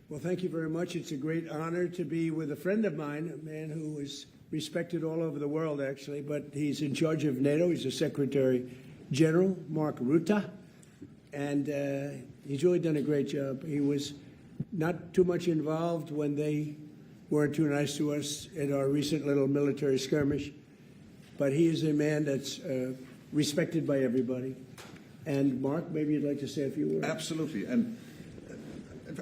Well, thank you very much. It's a great honor to be with a friend of mine, a man who is respected all over the world, actually, but he's in charge of NATO. He's the Secretary General, Markrutte, and he's really done a great job. He was not too much involved when they weren't too nice to us in our recent little military skirmish, but he is a man that's respected by everybody. And Mark, maybe you'd like to say a few words. Absolutely. And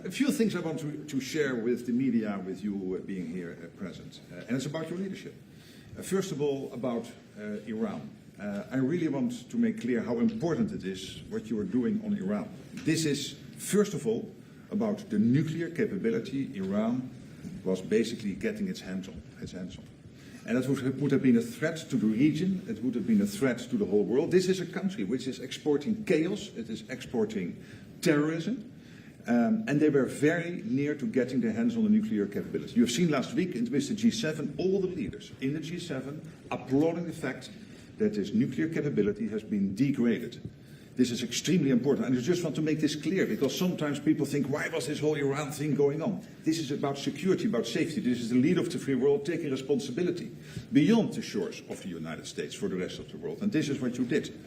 a few things I want to share with the media, with you being here present. And it's about your leadership. First of all, about Iran. I really want to make clear how important it is what you are doing on Iran. This is, first of all, about the nuclear capability Iran was basically getting its hands on. And that would have been a threat to the region. It would have been a threat to the whole world. This is a country which is exporting chaos. It is exporting terrorism. And they were very near to getting their hands on the nuclear capability. You have seen last week with the G7, all the leaders in the G7 applauding the fact that this nuclear capability has been degraded. This is extremely important. And I just want to make this clear, because sometimes people think, why was this whole Iran thing going on? This is about security, about safety. This is the leader of the free world taking responsibility beyond the shores of the United States for the rest of the world. And this is what you did.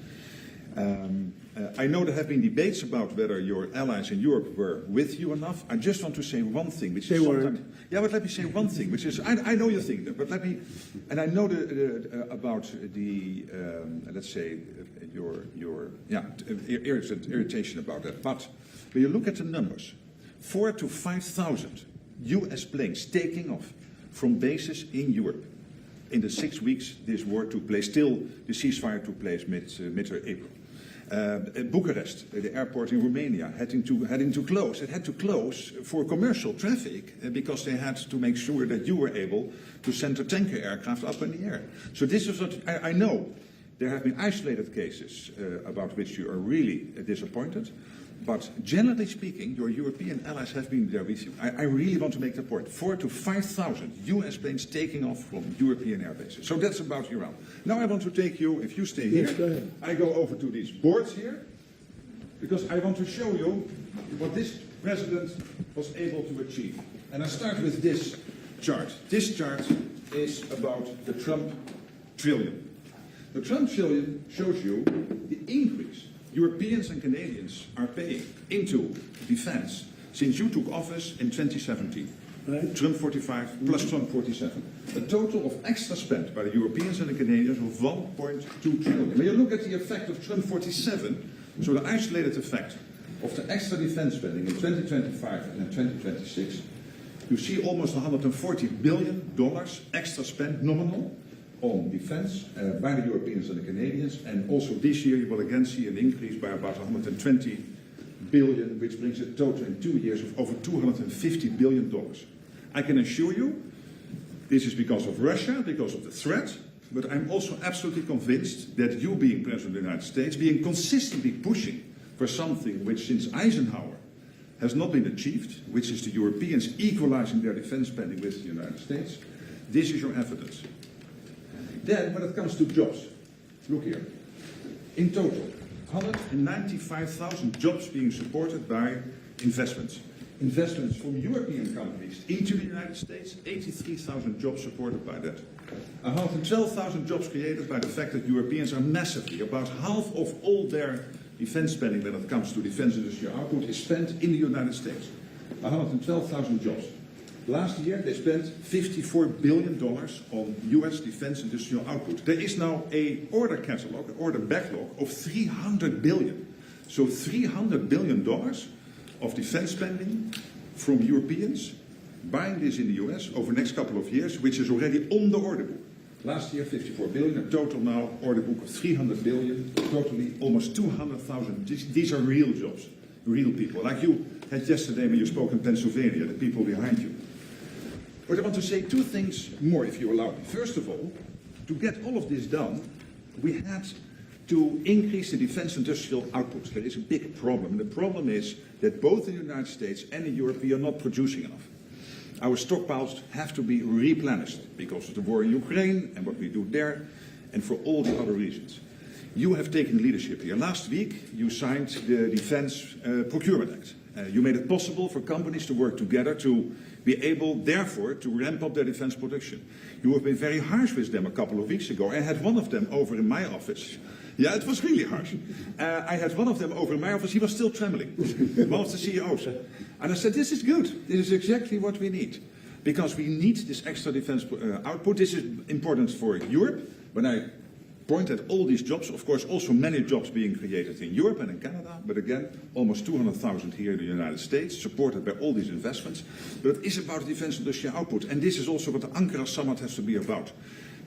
I know there have been debates about whether your allies in Europe were with you enough. I just want to say one thing, which is sometimes... Yeah, but let me say one thing, which is, I know you think that, but let me... And I know about the, let's say, your irritation about that. But when you look at the numbers, 4,000 to 5,000 US planes taking off from bases in Europe in the 6 weeks this war took place, till the ceasefire took place mid-April. Bucharest, the airport in Romania, having to close. It had to close for commercial traffic because they had to make sure that you were able to send a tanker aircraft up in the air. So this is what I know. There have been isolated cases about which you are really disappointed. But generally speaking, your European allies have been there with you. I really want to make the point. 4,000 to 5,000 US planes taking off from European air bases. So that's about Iran. Now I want to take you, if you stay here, I go over to these boards here, because I want to show you what this president was able to achieve. And I start with this chart. This chart is about the Trump trillion. The Trump trillion shows you the increase Europeans and Canadians are paying into defense since you took office in 2017. Right. Trump 45 plus Trump 47. A total of extra spent by the Europeans and the Canadians of 1.2 trillion. When you look at the effect of Trump 47, so the isolated effect of the extra defense spending in 2025 and in 2026, you see almost $140 billion extra spent nominal on defense by the Europeans and the Canadians, and also this year you will again see an increase by about 120 billion, which brings the total in 2 years of over $250 billion. I can assure you this is because of Russia, because of the threat, but I'm also absolutely convinced that you, being President of the United States, being consistently pushing for something which since Eisenhower has not been achieved, which is the Europeans equalizing their defense spending with the United States, this is your evidence. Then, when it comes to jobs, look here. In total, 195,000 jobs being supported by investments. Investments from European companies into the United States, 83,000 jobs supported by that. 112,000 jobs created by the fact that Europeans are massively, about half of all their defense spending when it comes to defense industrial output is spent in the United States. 112,000 jobs. Last year, they spent $54 billion on US defense industrial output. There is now an order catalog, an order backlog of $300 billion. So $300 billion of defense spending from Europeans, buying this in the US over the next couple of years, which is already on the order book. Last year, $54 billion, a total now order book of $300 billion, totally almost 200,000. These are real jobs, real people. Like you had yesterday when you spoke in Pennsylvania, the people behind you. But I want to say two things more, if you allow me. First of all, to get all of this done, we had to increase the defense industrial output. There is a big problem. The problem is that both in the United States and in Europe, we are not producing enough. Our stockpiles have to be replenished because of the war in Ukraine and what we do there, and for all the other reasons. You have taken leadership here. Last week, you signed the Defense Procurement Act. You made it possible for companies to work together to be able, therefore, to ramp up their defense production. You have been very harsh with them a couple of weeks ago. I had one of them over in my office. Yeah, it was really harsh. I had one of them over in my office. He was still trembling, one of the CEOs. And I said, this is good. This is exactly what we need. Because we need this extra defense output. This is important for Europe. When I point at all these jobs, of course, also many jobs being created in Europe and in Canada, but again, almost 200,000 here in the United States, supported by all these investments. But it is about defense industrial output, and this is also what the Ankara summit has to be about.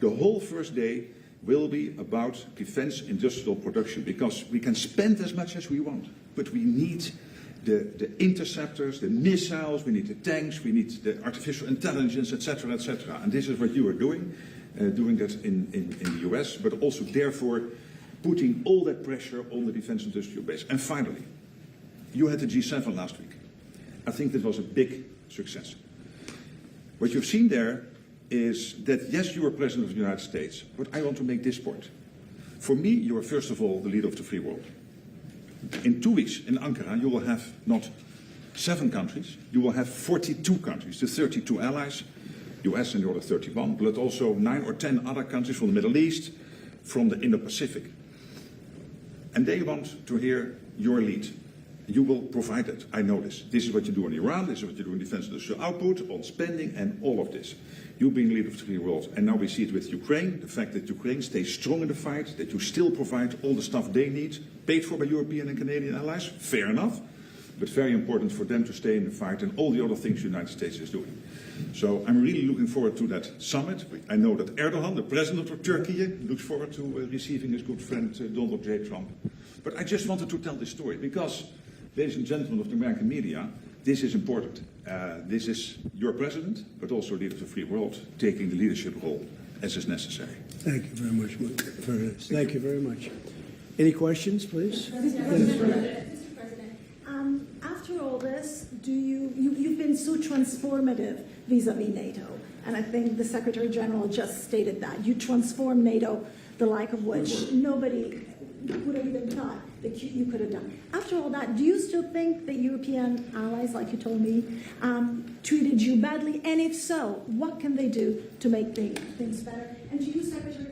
The whole first day will be about defense industrial production, because we can spend as much as we want, but we need the interceptors, the missiles, we need the tanks, we need the artificial intelligence, etc., etc. And this is what you are doing that in the US, but also therefore putting all that pressure on the defense industrial base. And finally, you had the G7 last week. I think that was a big success. What you've seen there is that, yes, you are President of the United States, but I want to make this point. For me, you are first of all the leader of the free world. In 2 weeks in Ankara, you will have not 7 countries, you will have 42 countries, the 32 allies, US and the other 31, but also 9 or 10 other countries from the Middle East, from the Indo-Pacific. And they want to hear your lead. You will provide it, I know this. This is what you do in Iran, this is what you do in defense industrial output, on spending and all of this. You being leader of the free world, and now we see it with Ukraine, the fact that Ukraine stays strong in the fight, that you still provide all the stuff they need, paid for by European and Canadian allies, fair enough, but very important for them to stay in the fight and all the other things the United States is doing. So I'm really looking forward to that summit. I know that Erdogan, the president of Turkey, looks forward to receiving his good friend Donald J. Trump. But I just wanted to tell this story because, ladies and gentlemen of the American media, this is important. This is your president, but also leader of the free world, taking the leadership role as is necessary. Thank you very much for this. Thank you very much. Any questions, please? Mr. President, after all this, you've been so transformative vis-a-vis NATO, and I think the Secretary General just stated that. You transformed NATO, the like of which nobody would have even thought that you could have done. After all that, do you still think the European allies, like you told me, treated you badly? And if so, what can they do to make things better? And to you, Secretary,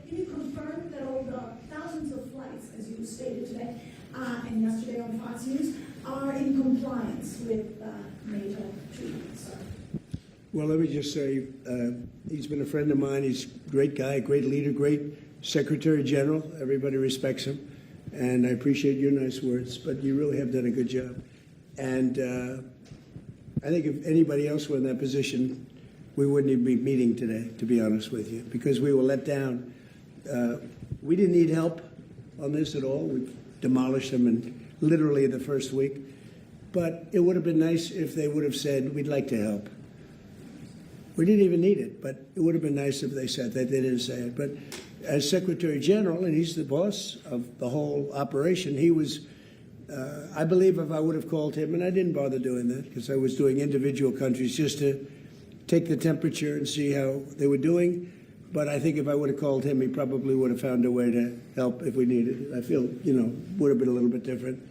can you confirm that all the thousands of flights, as you stated today and yesterday on Fox News, are in compliance with NATO treaties? Well, let me just say, he's been a friend of mine. He's a great guy, a great leader, great Secretary General. Everybody respects him. And I appreciate your nice words, but you really have done a good job. And I think if anybody else were in that position, we wouldn't even be meeting today, to be honest with you, because we were let down. We didn't need help on this at all. We demolished them in literally the first week. But it would have been nice if they would have said, we'd like to help. We didn't even need it, but it would have been nice if they said that. They didn't say it. But as Secretary General, and he's the boss of the whole operation, he was, I believe if I would have called him, and I didn't bother doing that because I was doing individual countries just to take the temperature and see how they were doing. But I think if I would have called him, he probably would have found a way to help if we needed it. I feel, would have been a little bit different.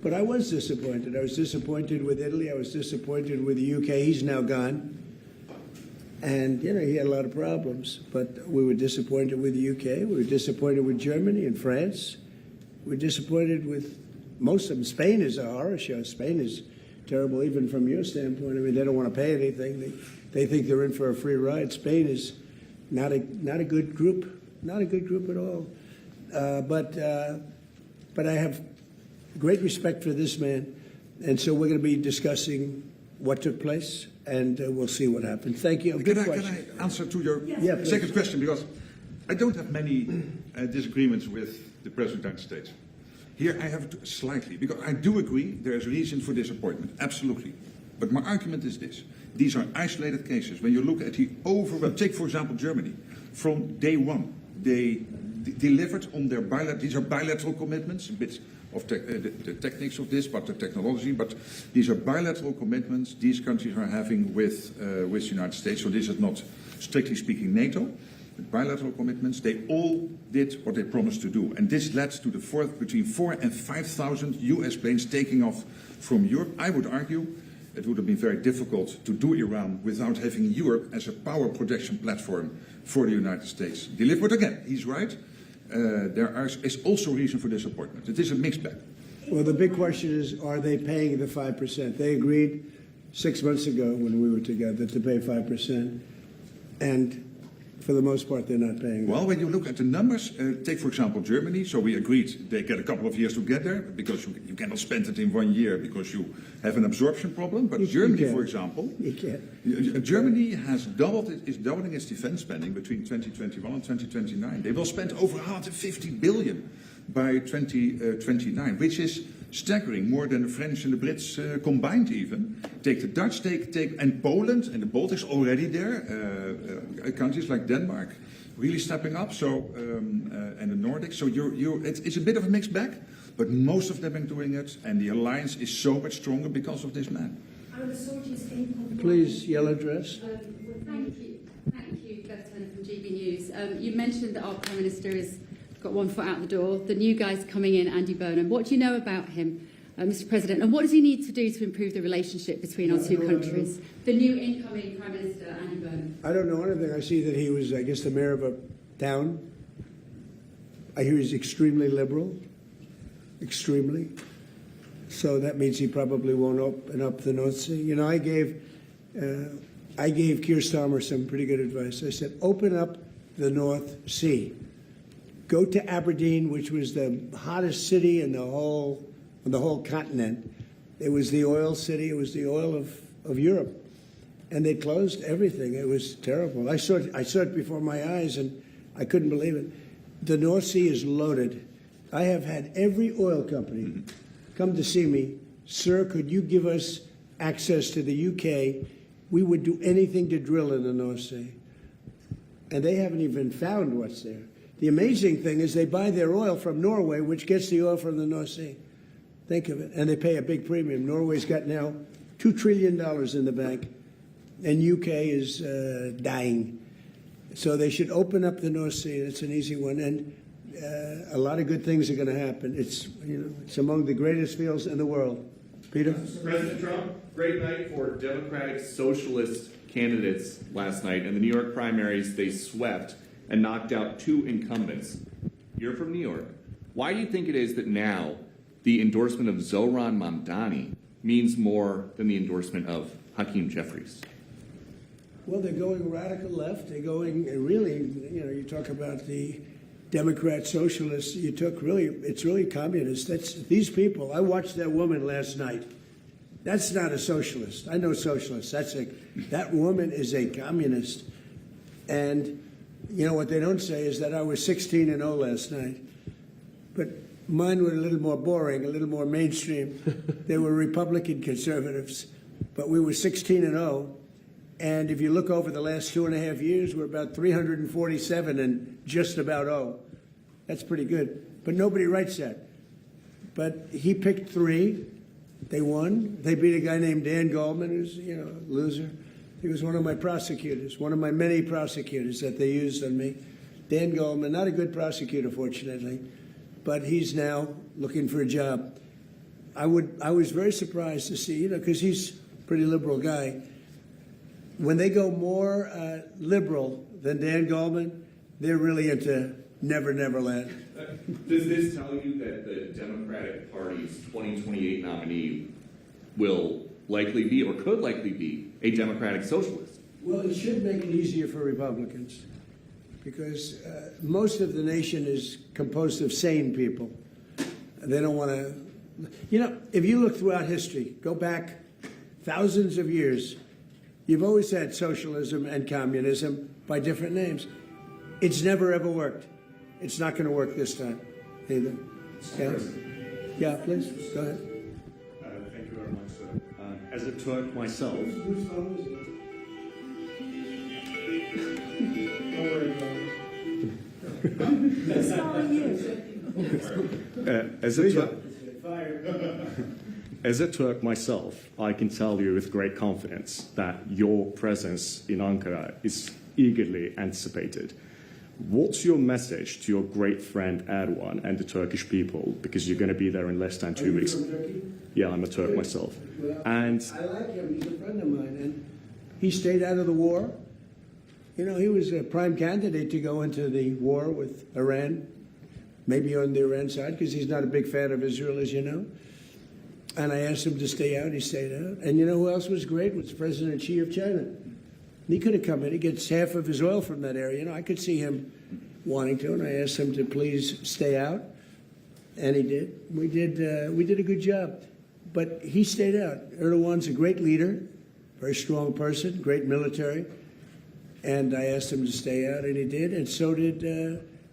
But I was disappointed. I was disappointed with Italy. I was disappointed with the UK. He's now gone. And, he had a lot of problems. But we were disappointed with the UK. We were disappointed with Germany and France. We were disappointed with most of them. Spain is a horror show. Spain is terrible, even from your standpoint. I mean, they don't want to pay anything. They think they're in for a free ride. Spain is not a good group. Not a good group at all. But I have great respect for this man. And so we're going to be discussing what took place, and we'll see what happens. Thank you. Good question. Can I answer to your Yeah, second question? Because I don't have many disagreements with the President of the United States. Here I have slightly, because I do agree there is reason for disappointment, absolutely. But my argument is this. These are isolated cases. When you look at the overall, take for example Germany. From day one, they delivered on their these are bilateral commitments, a bit of the techniques of this, but the technology, but these are bilateral commitments these countries are having with the United States, so this is not, strictly speaking, NATO. with bilateral commitments. They all did what they promised to do. And this led to between 4,000 and 5,000 US planes taking off from Europe. I would argue it would have been very difficult to do Iran without having Europe as a power projection platform for the United States. Delivered, but again, he's right. There is also reason for disappointment. It is a mixed bag. Well, the big question is, are they paying the 5%? They agreed 6 months ago when we were together to pay 5%, and for the most part, they're not paying. Well, when you look at the numbers, take, for example, Germany. So we agreed they get a couple of years to get there because you cannot spend it in 1 year because you have an absorption problem. But Germany, for example, You can't. Germany is doubling its defense spending between 2021 and 2029. They will spend over 150 billion by 2029, which is staggering, more than the French and the Brits combined even. Take the Dutch, and Poland and the Baltics already there, countries like Denmark really stepping up, so and the Nordics. So it's a bit of a mixed bag, but most of them are doing it, and the alliance is so much stronger because of this man. Please, yellow dress. Thank you, Beth Turner from GB News. You mentioned that our Prime Minister has got one foot out the door. The new guy's coming in, Andy Burnham. What do you know about him, Mr. President? And what does he need to do to improve the relationship between our two countries? The new incoming Prime Minister, Andy Burnham. I don't know anything. I see that he was, I guess, the mayor of a town. I hear he's extremely liberal. Extremely. So that means he probably won't open up the North Sea. You know, I gave Keir Starmer some pretty good advice. I said, open up the North Sea. Go to Aberdeen, which was the hottest city in the whole continent. It was the oil city. It was the oil of Europe. And they closed everything. It was terrible. I saw it before my eyes, and I couldn't believe it. The North Sea is loaded. I have had every oil company come to see me. Sir, could you give us access to the UK? We would do anything to drill in the North Sea. And they haven't even found what's there. The amazing thing is they buy their oil from Norway, which gets the oil from the North Sea. Think of it. And they pay a big premium. Norway's got now $2 trillion in the bank, and UK is dying. So they should open up the North Sea. It's an easy one. And a lot of good things are going to happen. It's among the greatest fields in the world. Peter? President Trump, great night for Democratic Socialist candidates last night. In the New York primaries, they swept and knocked out 2 incumbents. You're from New York. Why do you think it is that now the endorsement of Zohran Mamdani means more than the endorsement of Hakeem Jeffries? Well, they're going radical left. They're going really, you talk about the Democrat socialists. It's really communist. These people. I watched that woman last night. That's not a socialist. I know socialists. That woman is a communist. And you know what they don't say is that I was 16-0 last night. But mine were a little more boring, a little more mainstream. They were Republican conservatives, but we were 16-0. And if you look over the last 2.5 years, we're about 347 and just about 0. That's pretty good. But nobody writes that. But he picked 3. They won. They beat a guy named Dan Goldman, who's, a loser. He was one of my prosecutors, one of my many prosecutors that they used on me. Dan Goldman, not a good prosecutor, fortunately, but he's now looking for a job. I was very surprised to see, because he's a pretty liberal guy. When they go more liberal than Dan Goldman, they're really into Never, Never Land. Does this tell you that the Democratic Party's 2028 nominee will likely be, or could likely be, a Democratic socialist? Well, it should make it easier for Republicans, because most of the nation is composed of sane people. They don't want to... if you look throughout history, go back thousands of years, you've always had socialism and communism by different names. It's never, ever worked. It's not going to work this time either. Yeah, please, go ahead. Thank you very much, sir. As a Turk myself, Whose phone is it? Don't worry about it. Who's calling you? as a Turk myself, I can tell you with great confidence that your presence in Ankara is eagerly anticipated. What's your message to your great friend Erdogan and the Turkish people? Because you're going to be there in less than 2 weeks. Yeah, I'm a Turk myself. Well, And I like him. He's a friend of mine, and he stayed out of the war. You know, he was a prime candidate to go into the war with Iran, maybe on the Iran side, because he's not a big fan of Israel, as you know. And I asked him to stay out. He stayed out. And you know who else was great? Was President Xi of China. He could have come in. He gets half of his oil from that area. You know, I could see him wanting to, and I asked him to please stay out, and he did. We did a good job, but he stayed out. Erdogan's a great leader, very strong person, great military, and I asked him to stay out, and he did, and so did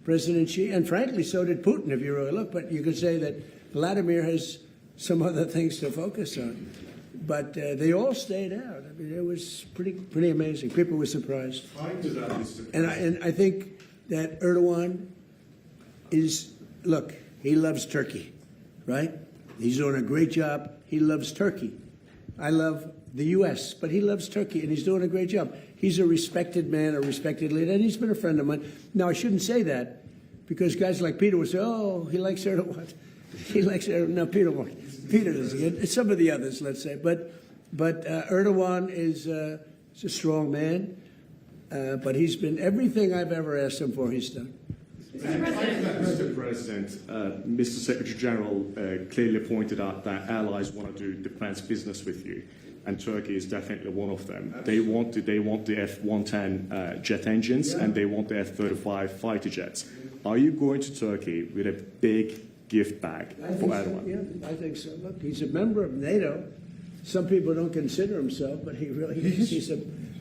President Xi, and frankly, so did Putin, if you really look. But you could say that Vladimir has some other things to focus on. But they all stayed out. I mean, it was pretty amazing. People were surprised. And I think that Erdogan is, look, he loves Turkey, right? He's doing a great job. He loves Turkey. I love the U.S., but he loves Turkey, and he's doing a great job. He's a respected man, a respected leader, and he's been a friend of mine. Now, I shouldn't say that, because guys like Peter would say, oh, he likes Erdogan. He likes Erdogan. No, Peter won't. Peter doesn't. Some of the others, let's say. But Erdogan is a strong man, but he's been everything I've ever asked him for, he's done. Mr. President, Mr. Secretary General clearly pointed out that allies want to do defense business with you, and Turkey is definitely one of them. They want the F-110 jet engines, and they want the F-35 fighter jets. Are you going to Turkey with a big gift bag for Erdogan? Yeah, I think so. Look, he's a member of NATO. Some people don't consider himself, but he really is.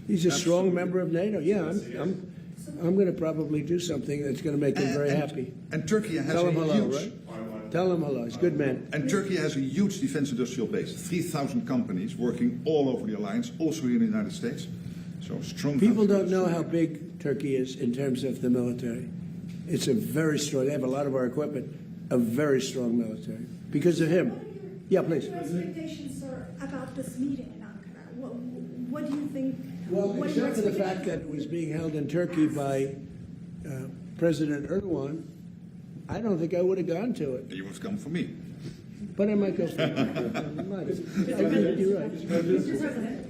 He's a strong member of NATO. Yeah, I'm going to probably do something that's going to make him very happy. And Turkey has Tell a him hello, huge, right? Tell him hello. He's a good man. And Turkey has a huge defense industrial base. 3,000 companies working all over the alliance, also here in the United States. So strong. People don't know how big Turkey is in terms of the military. It's a very strong. They have a lot of our equipment. A very strong military because of him. Yeah, please. What are your expectations, sir, about this meeting in Ankara? What do you think? Well, except for the fact that it was being held in Turkey by President Erdogan, I don't think I would have gone to it. You would have come for me. But I might go for it. You're right.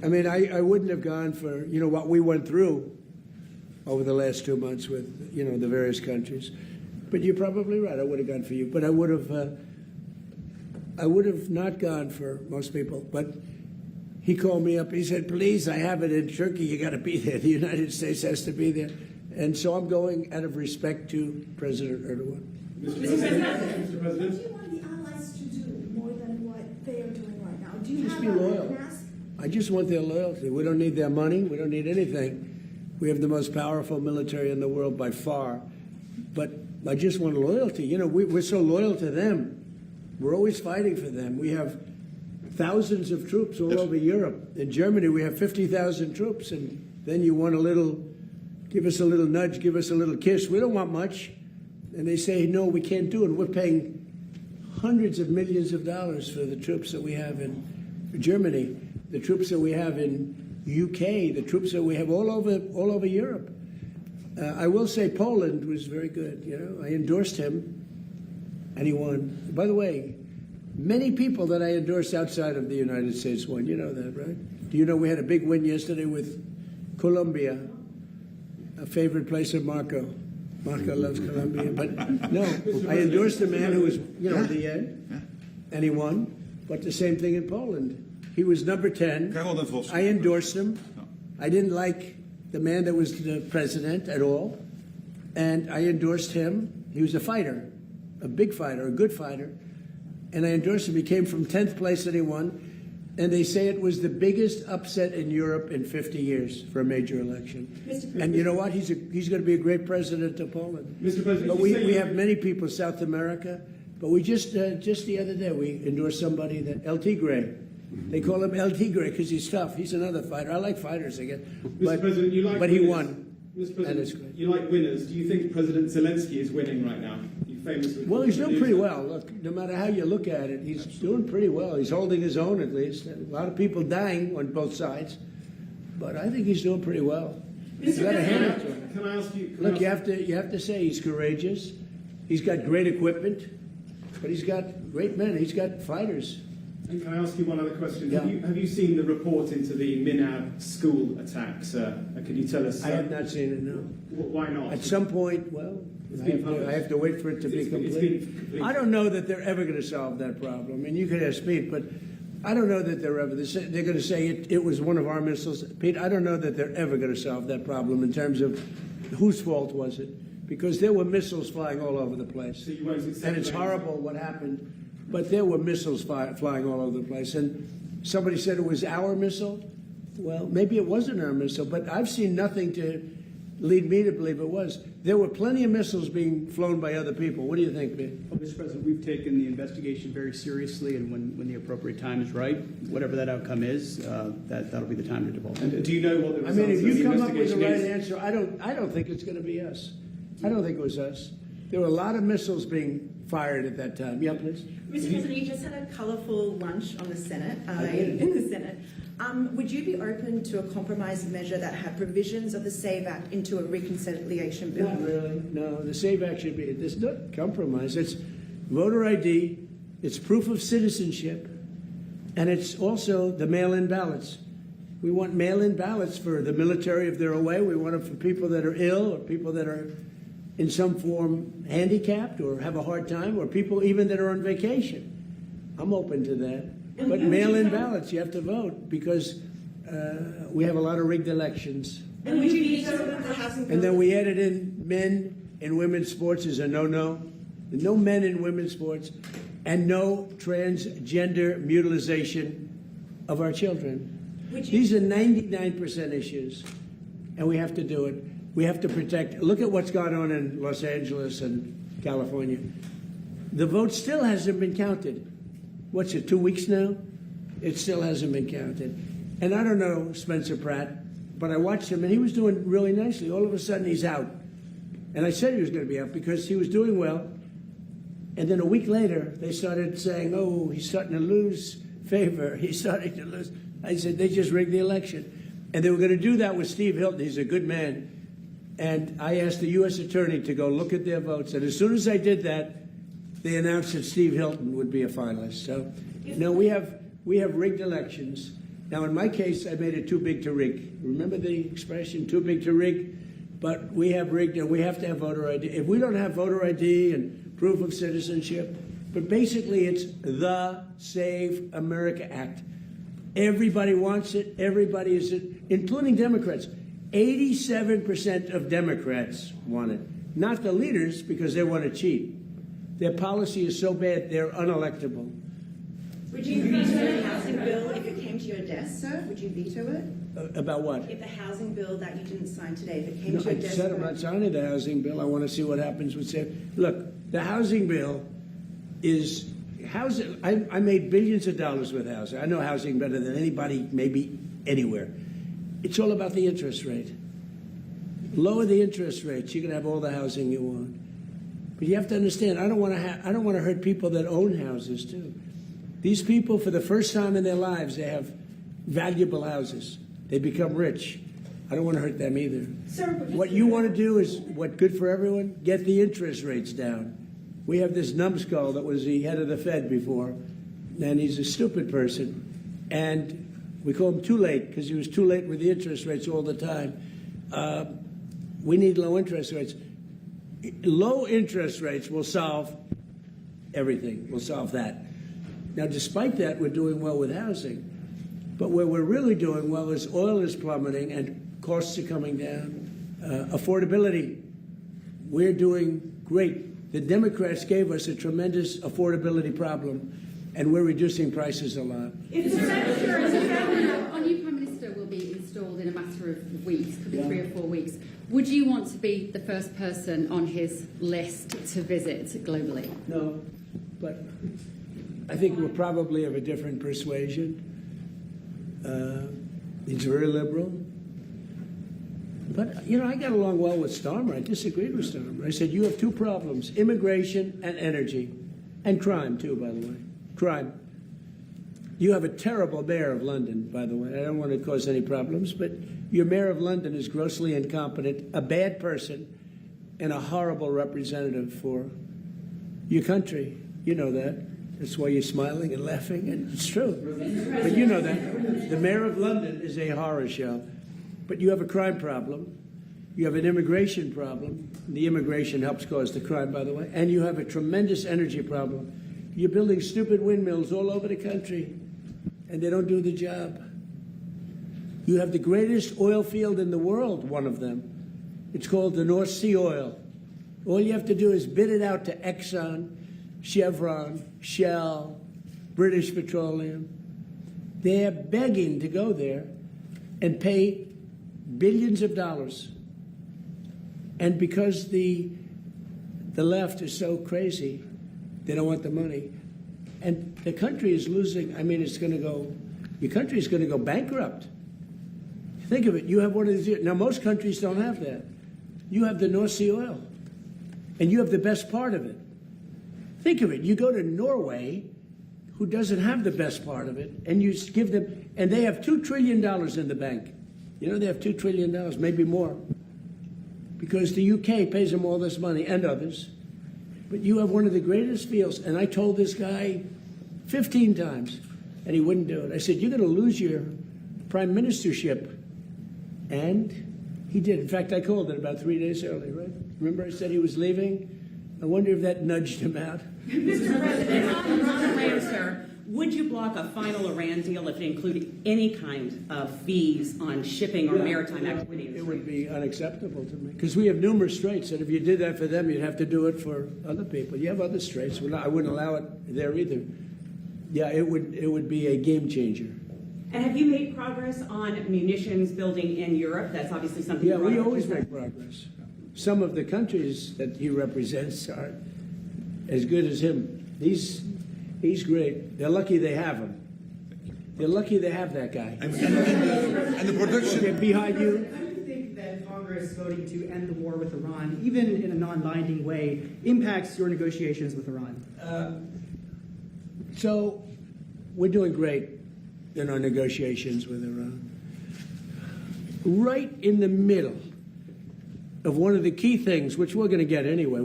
I mean, I wouldn't have gone for, you know, what we went through over the last 2 months with, you know, the various countries. But you're probably right. I would have gone for you. But I would have not gone for most people. But he called me up. He said, please, I have it in Turkey. You got to be there. The United States has to be there. And so I'm going out of respect to President Erdogan. Mr. President. What do you want the allies to do more than what they are doing right now? Do you Just have be loyal. an ask? I just want their loyalty. We don't need their money. We don't need anything. We have the most powerful military in the world by far. But I just want loyalty. You know, we're so loyal to them. We're always fighting for them. We have thousands of troops all over Europe. In Germany, we have 50,000 troops. And then you want give us a little nudge, give us a little kiss. We don't want much. And they say, no, we can't do it. We're paying hundreds of millions of dollars for the troops that we have in Germany, the troops that we have in UK, the troops that we have all over Europe. I will say Poland was very good. You know, I endorsed him, and he won. By the way, many people that I endorsed outside of the United States won. You know that, right? Do you know we had a big win yesterday with Colombia, a favorite place of Marco. Marco loves Colombia, but no, I endorsed a man who was, you know, the end, and he won. But the same thing in Poland. He was number 10. I endorsed him. I didn't like the man that was the president at all, and I endorsed him. He was a fighter, a big fighter, a good fighter, and I endorsed him. He came from 10th place and he won, and they say it was the biggest upset in Europe in 50 years for a major election. And you know what? He's going to be a great president of Poland. Mr. President, but we have many people, South America, but we just the other day, we endorsed somebody that El Tigre. They call him El Tigre because he's tough. He's another fighter. I like fighters again. Mr. President, you like but winners. He won. Mr. President, you like winners. Do you think President Zelensky is winning right now? You famously well, he's doing pretty well. Look, no matter how you look at it, he's doing pretty well. He's holding his own, at least. A lot of people dying on both sides, but I think he's doing pretty well. You got to hand it to him. Can I ask you? Look, you have to say he's courageous. He's got great equipment, but he's got great men. He's got fighters. And can I ask you one other question? Yeah. Have you seen the report into the Minab school attacks? Could you tell us? I have not seen it, no. Why not? At some point, well, I have to wait for it to be complete. I don't know that they're ever going to solve that problem. I mean, you could ask Pete, but I don't know that they're going to say it was one of our missiles. Pete, I don't know that they're ever going to solve that problem in terms of whose fault was it, because there were missiles flying all over the place. So you won't accept And it's horrible what happened, but there were missiles flying all over the place. And somebody said it was our missile. Well, maybe it wasn't our missile, but I've seen nothing to lead me to believe it was. There were plenty of missiles being flown by other people. What do you think, Ben? Well, Mr. President, we've taken the investigation very seriously, and when the appropriate time is right, whatever that outcome is, that'll be the time to divulge. And do you know what the I results mean, if of the you come up with the investigation right is? answer, I don't think it's going to be us. I don't think it was us. There were a lot of missiles being fired at that time. Yeah, please. Mr. President, you just had a colourful lunch on the Senate, did. in the Senate. Would you be open to a compromise measure that had provisions of the SAVE Act into a reconciliation bill? Not really. No, the SAVE Act should be. It's not compromise. It's voter ID. It's proof of citizenship, and it's also the mail-in ballots. We want mail-in ballots for the military if they're away. We want them for people that are ill or people that are in some form handicapped or have a hard time, or people even that are on vacation. I'm open to that. But mail-in ballots, you have to vote because we have a lot of rigged elections. And would you veto the housing bill? And then we added in men in women's sports is a no-no. No men in women's sports, and no transgender mutilization of our children. These are 99% issues, and we have to do it. We have to protect. Look at what's gone on in Los Angeles and California. The vote still hasn't been counted. What's it, 2 weeks now? It still hasn't been counted. And I don't know Spencer Pratt, but I watched him, and he was doing really nicely. All of a sudden, he's out. And I said he was going to be out because he was doing well. And then a week later, they started saying, oh, he's starting to lose favor. He's starting to lose. I said, they just rigged the election. And they were going to do that with Steve Hilton. He's a good man. And I asked the U.S. attorney to go look at their votes. And as soon as I did that, they announced that Steve Hilton would be a finalist. So, no, we have rigged elections. Now, in my case, I made it too big to rig. Remember the expression, too big to rig? But we have rigged, and we have to have voter ID. If we don't have voter ID and proof of citizenship, but basically it's the Save America Act. Everybody wants it. Everybody is it, including Democrats. 87% of Democrats want it. Not the leaders, because they want to cheat. Their policy is so bad, they're unelectable. Would you veto the housing bill if it came to your desk, sir? Would you veto it? About what? If the housing bill that you didn't sign today, if it came No, to your I desk... said I'm not signing the housing bill. I want to see what happens with Look, the housing bill is housing. I made billions of dollars with housing. I know housing better than anybody, maybe anywhere. It's all about the interest rate. Lower the interest rates, you can have all the housing you want. But you have to understand, I don't want to hurt people that own houses too. These people, for the first time in their lives, they have valuable houses. They become rich. I don't want to hurt them either. Sir, What you want to do is what good for everyone? Get the interest rates down. We have this numbskull that was the head of the Fed before, and he's a stupid person. And we call him too late because he was too late with the interest rates all the time. We need low interest rates. Low interest rates will solve everything. We'll solve that. Now, despite that, we're doing well with housing. But where we're really doing well is oil is plummeting and costs are coming down. Affordability, we're doing great. The Democrats gave us a tremendous affordability problem, and we're reducing prices a lot. Our new Prime Minister will be installed in a matter of weeks, could be 3 or 4 weeks. Would you want to be the first person on his list to visit globally? No, but I think we're probably of a different persuasion. He's very liberal. But, you know, I got along well with Starmer. I disagreed with Starmer. I said, you have two problems, immigration and energy. And crime, too, by the way. Crime. You have a terrible mayor of London, by the way. I don't want to cause any problems, but your mayor of London is grossly incompetent, a bad person, and a horrible representative for your country. You know that. That's why you're smiling and laughing, and it's true. But you know that. The mayor of London is a horror show. But you have a crime problem. You have an immigration problem. The immigration helps cause the crime, by the way. And you have a tremendous energy problem. You're building stupid windmills all over the country, and they don't do the job. You have the greatest oil field in the world, one of them. It's called the North Sea oil. All you have to do is bid it out to Exxon, Chevron, Shell, British Petroleum. They're begging to go there and pay billions of dollars. And because the left is so crazy, they don't want the money. And the country is losing. I mean, your country is going to go bankrupt. Think of it. You have one of these. Now, most countries don't have that. You have the North Sea oil, and you have the best part of it. Think of it. You go to Norway, who doesn't have the best part of it, and you give them, and they have $2 trillion in the bank. You know, they have $2 trillion, maybe more, because the UK pays them all this money and others. But you have one of the greatest fields. And I told this guy 15 times, and he wouldn't do it. I said, you're going to lose your prime ministership. And he did. In fact, I called it about 3 days early, right? Remember I said he was leaving? I wonder if that nudged him out. Mr. President, on Iran, sir, would you block a final Iran deal if it included any kind of fees on shipping or maritime activities? It would be unacceptable to me. Because we have numerous straits, and if you did that for them, you'd have to do it for other people. You have other straits. I wouldn't allow it there either. Yeah, it would be a game changer. And have you made progress on munitions building in Europe? That's obviously something. Yeah, we always make progress. Some of the countries that he represents are as good as him. He's great. They're lucky they have him. They're lucky they have that guy. And the production. Okay, behind you. How do you think that Congress voting to end the war with Iran, even in a non-binding way, impacts your negotiations with Iran? So we're doing great in our negotiations with Iran. Right in the middle of one of the key things, which we're going to get anyway,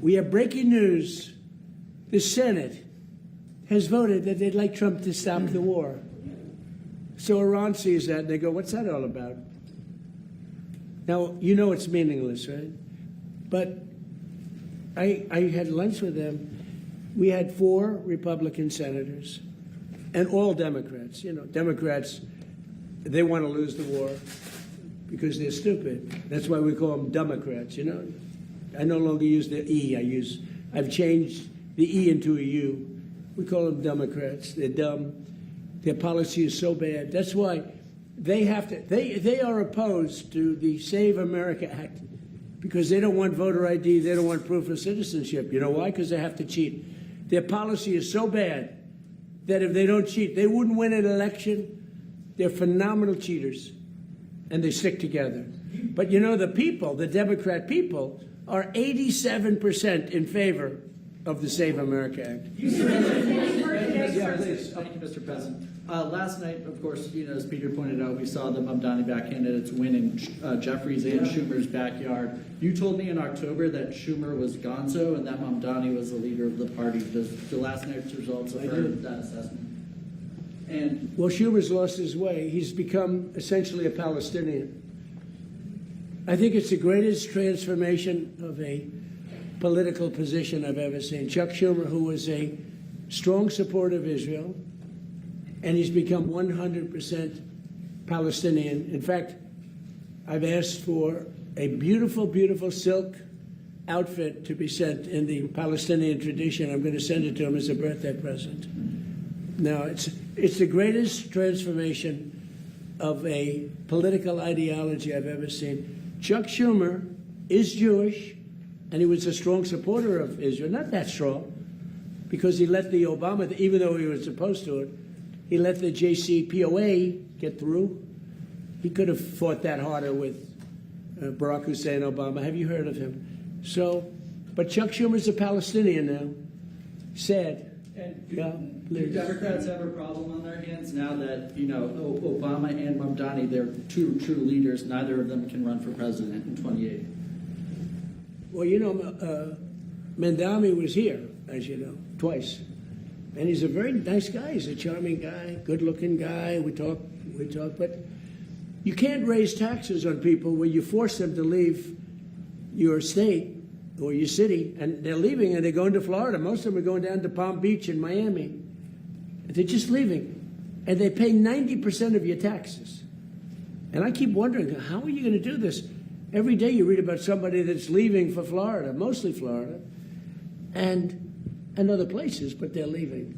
we have breaking news. The Senate has voted that they'd like Trump to stop the war. So Iran sees that and they go, what's that all about? Now, you know it's meaningless, right? But I had lunch with them. We had 4 Republican senators and all Democrats. You know, Democrats, they want to lose the war because they're stupid. That's why we call them Democrats, you know? I no longer use the E. I've changed the E into a U. We call them Democrats. They're dumb. Their policy is so bad. That's why they have to. They are opposed to the Save America Act because they don't want voter ID. They don't want proof of citizenship. You know why? Because they have to cheat. Their policy is so bad that if they don't cheat, they wouldn't win an election. They're phenomenal cheaters, and they stick together. But you know, the people, the Democrat people, are 87% in favor of the Save America Act. Thank you, Mr. President. Last night, of course, you know, as Peter pointed out, we saw the Mamdani-backed candidates win in Jeffries and Schumer's backyard. You told me in October that Schumer was gonzo and that Mamdani was the leader of the party. Does the last night's results affirm that assessment? And well, Schumer's lost his way. He's become essentially a Palestinian. I think it's the greatest transformation of a political position I've ever seen. Chuck Schumer, who was a strong supporter of Israel, and he's become 100% Palestinian. In fact, I've asked for a beautiful, beautiful silk outfit to be sent in the Palestinian tradition. I'm going to send it to him as a birthday present. Now, it's the greatest transformation of a political ideology I've ever seen. Chuck Schumer is Jewish, and he was a strong supporter of Israel. Not that strong, because he let the Obama, even though he was opposed to it, he let the JCPOA get through. He could have fought that harder with Barack Hussein Obama. Have you heard of him? So, but Chuck Schumer's a Palestinian now. Sad. And Yeah, do please. Democrats have a problem on their hands now that, Obama and Mamdani, they're two true leaders, neither of them can run for president in 28? Well, Mamdani was here, as you know, twice. And he's a very nice guy. He's a charming guy, good-looking guy. We talk, but you can't raise taxes on people where you force them to leave your state or your city, and they're leaving and they're going to Florida. Most of them are going down to Palm Beach and Miami. They're just leaving, and they pay 90% of your taxes. And I keep wondering, how are you going to do this? Every day you read about somebody that's leaving for Florida, mostly Florida, and other places, but they're leaving.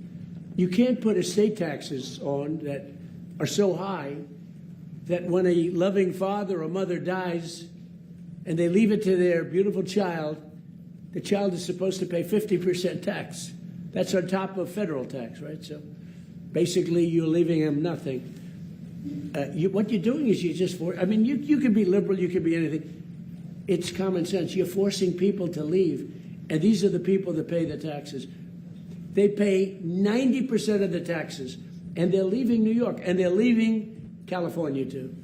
You can't put estate taxes on that are so high that when a loving father or mother dies and they leave it to their beautiful child, the child is supposed to pay 50% tax. That's on top of federal tax, right? So basically you're leaving them nothing. What you're doing is you could be liberal, you could be anything. It's common sense. You're forcing people to leave. And these are the people that pay the taxes. They pay 90% of the taxes, and they're leaving New York, and they're leaving California too.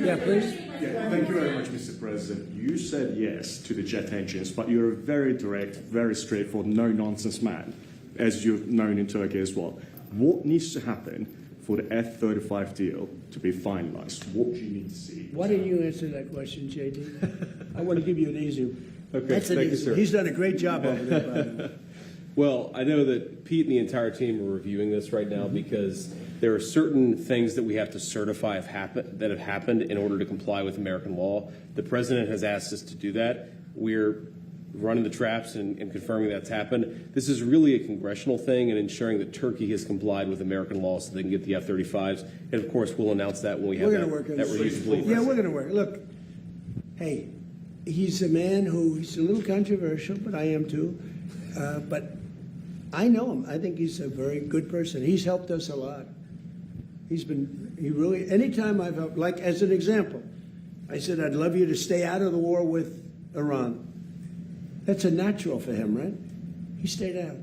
Yeah, please. Yeah, thank you very much, Mr. President. You said yes to the jet engines, but you're a very direct, very straightforward, no-nonsense man, as you're known in Turkey as well. What needs to happen for the F-35 deal to be finalized? What do you need to see? Why don't you answer that question, JD? I want to give you an easy one. Okay, That's an thank you, easy sir. one. He's done a great job over there, by the way. Well, I know that Pete and the entire team are reviewing this right now because there are certain things that we have to certify that have happened in order to comply with American law. The president has asked us to do that. We're running the traps and confirming that's happened. This is really a congressional thing and ensuring that Turkey has complied with American law so they can get the F-35s. And, of course, we'll announce that when we have We're going to work on that this. review complete. Yeah, we're going to work. Look, hey, he's a man he's a little controversial, but I am too. But I know him. I think he's a very good person. He's helped us a lot. Anytime I've helped, like as an example, I said, I'd love you to stay out of the war with Iran. That's a natural for him, right? He stayed out.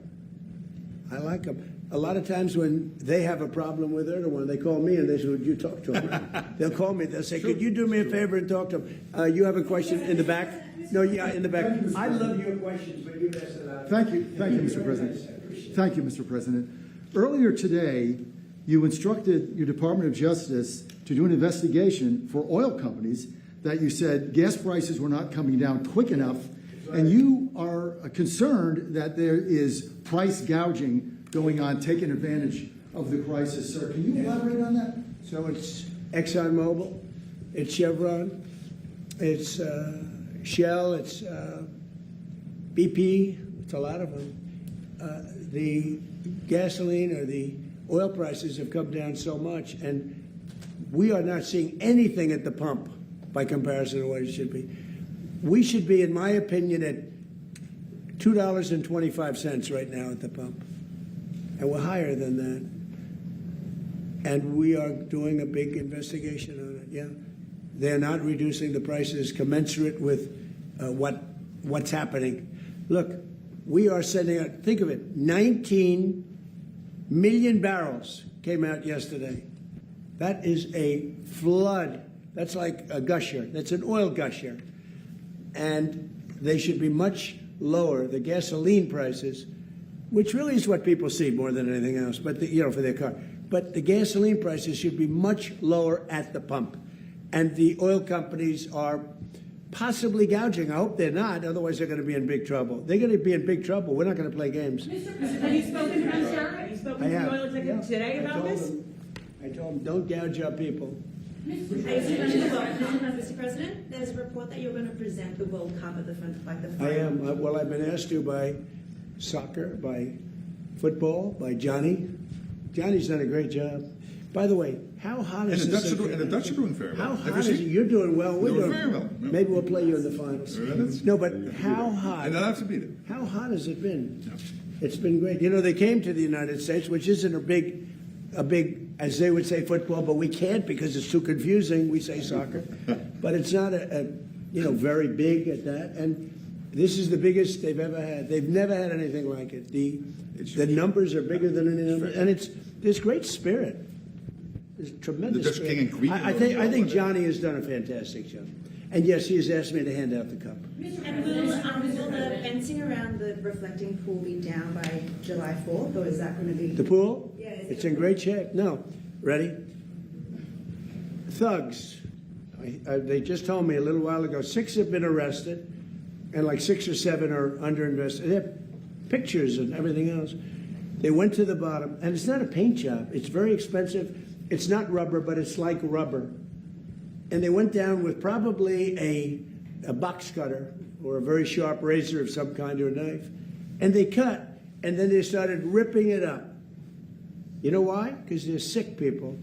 I like him. A lot of times when they have a problem with Erdogan, they call me and they say, would you talk to him? They'll call me. They'll say, could you do me a favor and talk to him? You have a question in the back? No, yeah, in the back. I love your questions, but you asked it out. Thank you, Mr. President. Thank you, Mr. President. Earlier today, you instructed your Department of Justice to do an investigation for oil companies that you said gas prices were not coming down quick enough, and you are concerned that there is price gouging going on, taking advantage of the crisis. Sir, can you elaborate on that? So it's ExxonMobil, it's Chevron, it's Shell, it's BP, it's a lot of them. The gasoline or the oil prices have come down so much, and we are not seeing anything at the pump by comparison to what it should be. We should be, in my opinion, at $2.25 right now at the pump, and we're higher than that. And we are doing a big investigation on it. Yeah, they're not reducing the prices commensurate with what's happening. Look, we are sending out. Think of it: 19 million barrels came out yesterday. That is a flood. That's like a gusher. That's an oil gusher. And they should be much lower, the gasoline prices, which really is what people see more than anything else, but for their car. But the gasoline prices should be much lower at the pump. And the oil companies are possibly gouging. I hope they're not, otherwise they're going to be in big trouble. They're going to be in big trouble. We're not going to play games. Mr. President, have you spoken to them, sir? Have you spoken to the oil executive today about this? I told them, don't gouge our people. Mr. President, there's a report that you're going to present the World Cup at the front, like the final. I am. Well, I've been asked to by soccer, by football, by Johnny. Johnny's done a great job. By the way, how hot is this? And the Dutch are doing very well. How Have hot you is it? seen? You're doing well. We're Doing doing very well. Yeah. Maybe we'll play you in the finals. No, but how hot? And I'll have to beat it. How hot has it been? Yeah. It's been great. You know, they came to the United States, which isn't a big, as they would say, football, but we can't because it's too confusing. We say soccer, but it's not a very big at that. And This is the biggest they've ever had. They've never had anything like it. The numbers are bigger than any number, and there's great spirit. There's tremendous The Dutch spirit. King and Queen. I think Johnny has done a fantastic job. And yes, he has asked me to hand out the cup. And will the fencing around the reflecting pool be down by July 4th, or is that going to be? The pool? Yeah, is It's it- in great shape. No. Ready? Thugs. They just told me a little while ago, 6 have been arrested, and like 6 or 7 are under investigation. They have pictures and everything else. They went to the bottom, and it's not a paint job. It's very expensive. It's not rubber, but it's like rubber. And they went down with probably a box cutter or a very sharp razor of some kind or a knife, and they cut, and then they started ripping it up. You know why? Because they're sick people.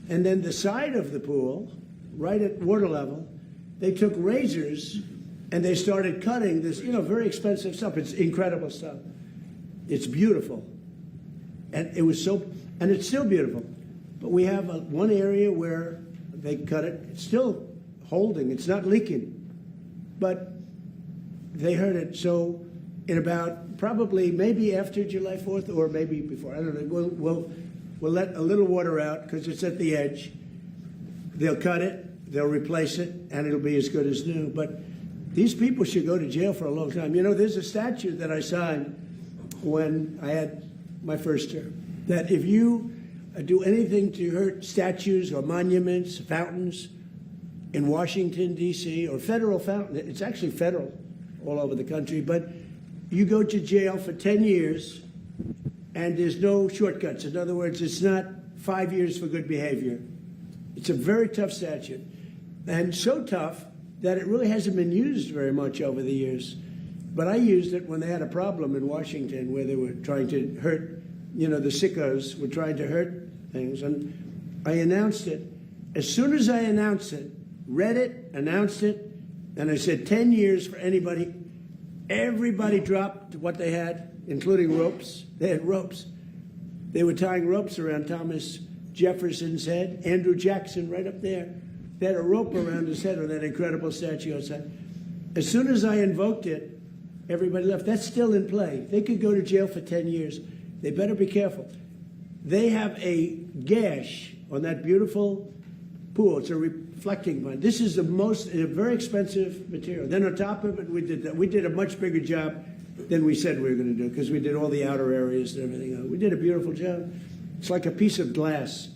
And then the side of the pool, right at water level, they took razors and they started cutting this, very expensive stuff. It's incredible stuff. It's beautiful. And it was and it's still beautiful. But we have one area where they cut it. It's still holding. It's not leaking. But they heard it. So in about probably maybe after July 4th or maybe before, I don't know, we'll let a little water out because it's at the edge. They'll cut it, they'll replace it, and it'll be as good as new. But these people should go to jail for a long time. There's a statute that I signed when I had my first term, that if you do anything to hurt statues or monuments, fountains in Washington, D.C., or federal fountain, it's actually federal all over the country, but you go to jail for 10 years, and there's no shortcuts. In other words, it's not 5 years for good behavior. It's a very tough statute, and so tough that it really hasn't been used very much over the years. But I used it when they had a problem in Washington where they were trying to hurt, the sickos were trying to hurt things, and I announced it. As soon as I announced it, read it, announced it, and I said 10 years for anybody, everybody dropped what they had, including ropes. They had ropes. They were tying ropes around Thomas Jefferson's head, Andrew Jackson right up there. They had a rope around his head on that incredible statue outside. As soon as I invoked it, everybody left. That's still in play. They could go to jail for 10 years. They better be careful. They have a gash on that beautiful pool. It's a reflecting one. This is a very expensive material. Then on top of it, we did a much bigger job than we said we were going to do because we did all the outer areas and everything else. We did a beautiful job. It's like a piece of glass.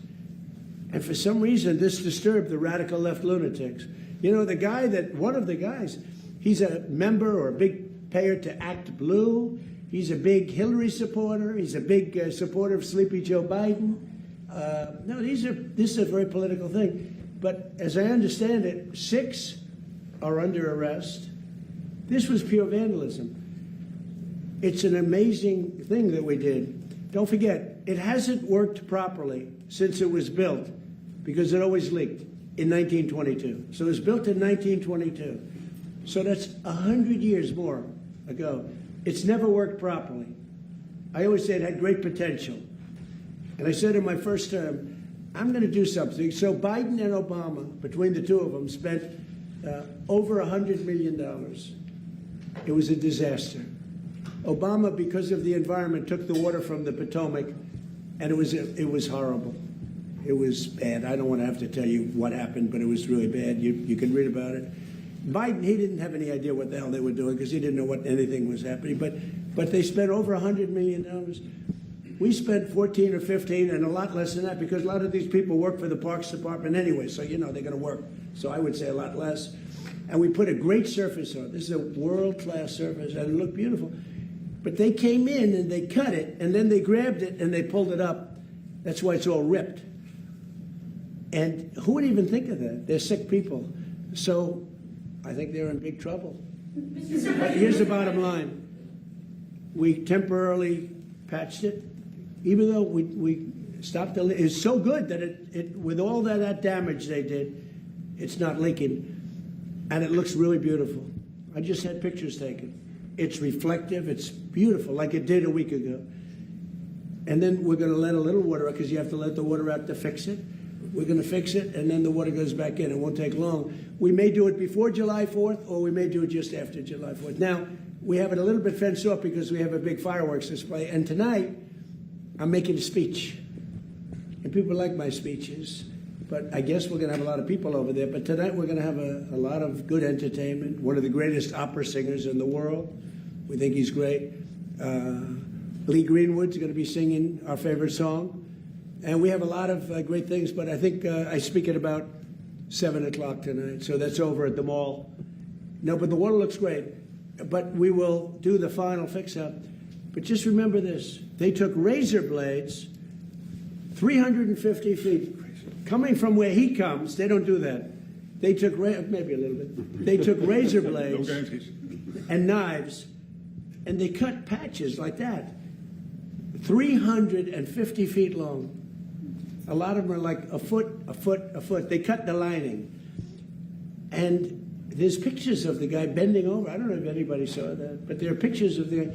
And for some reason, this disturbed the radical left lunatics. One of the guys, he's a member or a big payer to Act Blue. He's a big Hillary supporter. He's a big supporter of Sleepy Joe Biden. This is a very political thing. But as I understand it, 6 are under arrest. This was pure vandalism. It's an amazing thing that we did. Don't forget, it hasn't worked properly since it was built because it always leaked in 1922. So it was built in 1922. So that's 100 years more ago. It's never worked properly. I always say it had great potential. And I said in my first term, I'm going to do something. So Biden and Obama, between the two of them, spent over $100 million. It was a disaster. Obama, because of the environment, took the water from the Potomac, and it was horrible. It was bad. I don't want to have to tell you what happened, but it was really bad. You can read about it. Biden, he didn't have any idea what the hell they were doing because he didn't know what anything was happening. But they spent over $100 million. We spent 14 or 15 and a lot less than that because a lot of these people work for the Parks Department anyway, so they're going to work. So I would say a lot less. And we put a great surface on it. This is a world-class surface, and it looked beautiful. But they came in and they cut it, and then they grabbed it and they pulled it up. That's why it's all ripped. And who would even think of that? They're sick people. So I think they're in big trouble. But here's the bottom line. We temporarily patched it, even though we stopped the leak. It's so good that it with all that damage they did, it's not leaking. And it looks really beautiful. I just had pictures taken. It's reflective. It's beautiful, like it did a week ago. And then we're going to let a little water out because you have to let the water out to fix it. We're going to fix it, and then the water goes back in. It won't take long. We may do it before July 4th, or we may do it just after July 4th. Now, we have it a little bit fenced off because we have a big fireworks display. And tonight, I'm making a speech. And people like my speeches. But I guess we're going to have a lot of people over there. But tonight, we're going to have a lot of good entertainment. One of the greatest opera singers in the world. We think he's great. Lee Greenwood's going to be singing our favorite song. And we have a lot of great things. But I think I speak at about 7 o'clock tonight. So that's over at the mall. No, but the water looks great. But we will do the final fix-up. But just remember this. They took razor blades 350 feet. Coming from where he comes, they don't do that. They took, maybe a little bit. They took razor blades and knives, and they cut patches like that. 350 feet long. A lot of them are like a foot, a foot, a foot. They cut the lining. And there's pictures of the guy bending over. I don't know if anybody saw that, but there are pictures of the guy.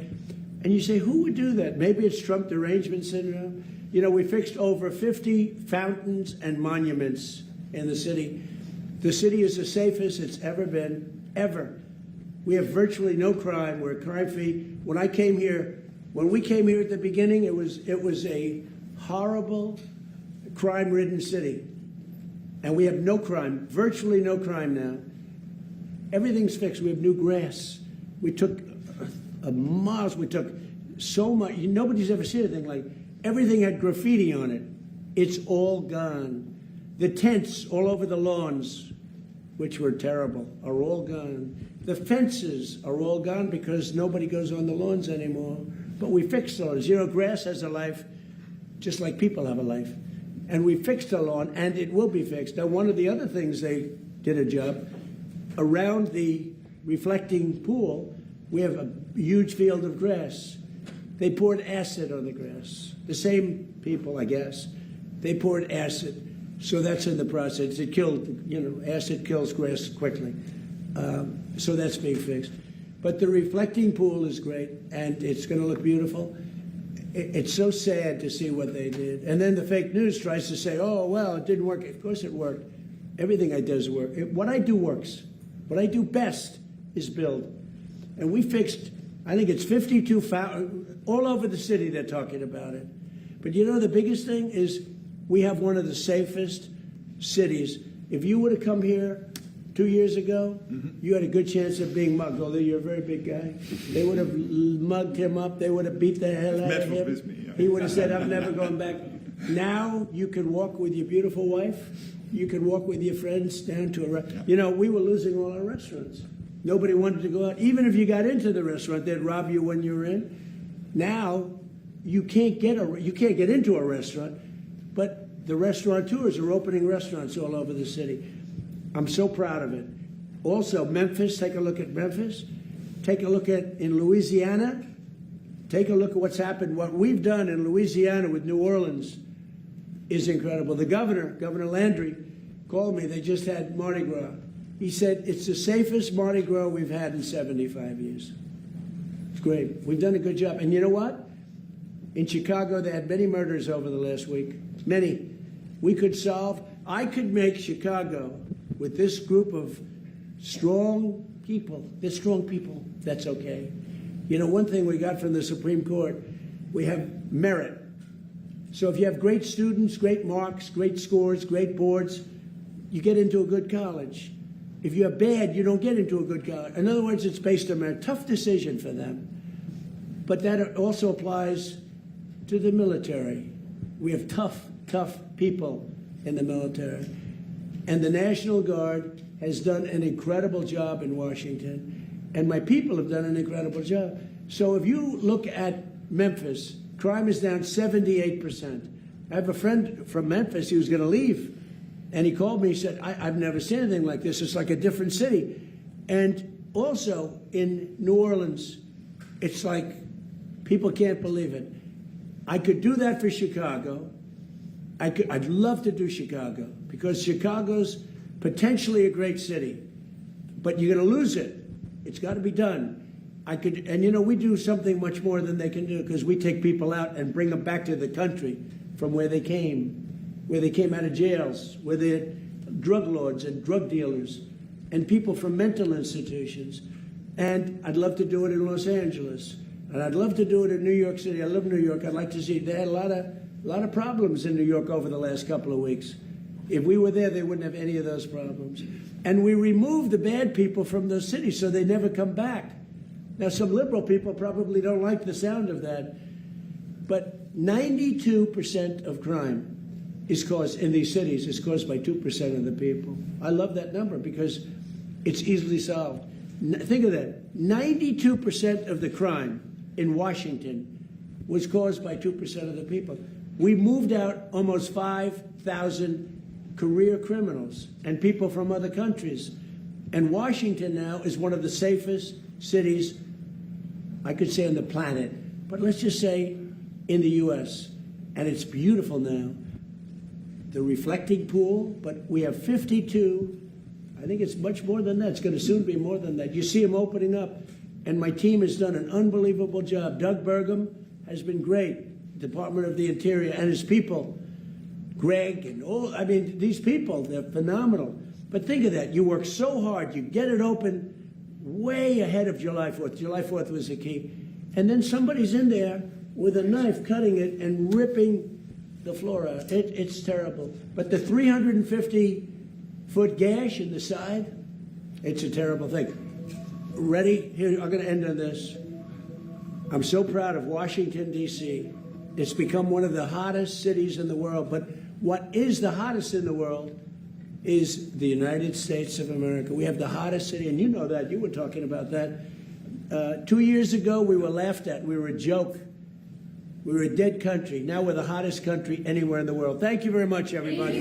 And you say, who would do that? Maybe it's Trump derangement syndrome. You know, we fixed over 50 fountains and monuments in the city. The city is the safest it's ever been, ever. We have virtually no crime. We're crime-free. When we came here at the beginning, it was a horrible, crime-ridden city. And we have no crime, virtually no crime now. Everything's fixed. We have new grass. We took miles. We took so much. Nobody's ever seen anything like it. Everything had graffiti on it. It's all gone. The tents all over the lawns, which were terrible, are all gone. The fences are all gone because nobody goes on the lawns anymore. But we fixed those. You know, grass has a life just like people have a life. And we fixed the lawn, and it will be fixed. Now, one of the other things they did a job, around the reflecting pool, we have a huge field of grass. They poured acid on the grass. The same people, I guess. They poured acid. So that's in the process. It killed, acid kills grass quickly. So that's being fixed. But the reflecting pool is great, and it's going to look beautiful. It's so sad to see what they did. And then the fake news tries to say, oh, well, it didn't work. Of course it worked. Everything I do does work. What I do works. What I do best is build. And we fixed, I think it's 52 fountains. All over the city they're talking about it. But you know the biggest thing is we have one of the safest cities. If you would have come here 2 years ago, you had a good chance of being mugged, although you're a very big guy. They would have mugged him up. They would have beat the hell out of him. He would have said, I'm never going back. Now you can walk with your beautiful wife. You can walk with your friends down to a restaurant. You know, we were losing all our restaurants. Nobody wanted to go out. Even if you got into the restaurant, they'd rob you when you were in. Now, you can't get into a restaurant, but the restaurateurs are opening restaurants all over the city. I'm so proud of it. Also, Memphis, take a look at Memphis. Take a look at in Louisiana. Take a look at what's happened. What we've done in Louisiana with New Orleans is incredible. The Governor Landry, called me. They just had Mardi Gras. He said, it's the safest Mardi Gras we've had in 75 years. It's great. We've done a good job. And you know what? In Chicago, they had many murders over the last week. Many. I could make Chicago with this group of strong people. They're strong people. That's okay. You know, one thing we got from the Supreme Court, we have merit. So if you have great students, great marks, great scores, great boards, you get into a good college. If you're bad, you don't get into a good college. In other words, it's based on merit. Tough decision for them. But that also applies to the military. We have tough people in the military. And the National Guard has done an incredible job in Washington. And my people have done an incredible job. So if you look at Memphis, crime is down 78%. I have a friend from Memphis, he was going to leave. And he called me, he said, I've never seen anything like this. It's like a different city. And also in New Orleans, it's like people can't believe it. I could do that for Chicago. I'd love to do Chicago because Chicago's potentially a great city, but you're going to lose it. It's got to be done. And you know, we do something much more than they can do because we take people out and bring them back to the country from where they came. where they came out of jails, where they're drug lords and drug dealers and people from mental institutions. And I'd love to do it in Los Angeles. And I'd love to do it in New York City. I love New York. I'd like to see. They had a lot of problems in New York over the last couple of weeks. If we were there, they wouldn't have any of those problems. And we removed the bad people from those cities so they never come back. Now, some liberal people probably don't like the sound of that, but 92% of crime is caused in these cities is caused by 2% of the people. I love that number because it's easily solved. Think of that. 92% of the crime in Washington was caused by 2% of the people. We moved out almost 5,000 career criminals and people from other countries. And Washington now is one of the safest cities, I could say, on the planet, but let's just say in the U.S. And it's beautiful now. The reflecting pool, but we have 52. I think it's much more than that. It's going to soon be more than that. You see them opening up, and my team has done an unbelievable job. Doug Burgum has been great, Department of the Interior, and his people, Greg, and all. I mean, these people, they're phenomenal. But think of that. You work so hard. You get it open way ahead of July 4th. July 4th was the key. And then somebody's in there with a knife cutting it and ripping the floor out. It's terrible. But the 350-foot gash in the side, it's a terrible thing. Ready? Here, I'm going to end on this. I'm so proud of Washington, D.C. It's become one of the hottest cities in the world. But what is the hottest in the world is the United States of America. We have the hottest city, and you know that. You were talking about that. 2 years ago, we were laughed at. We were a joke. We were a dead country. Now we're the hottest country anywhere in the world. Thank you very much, everybody.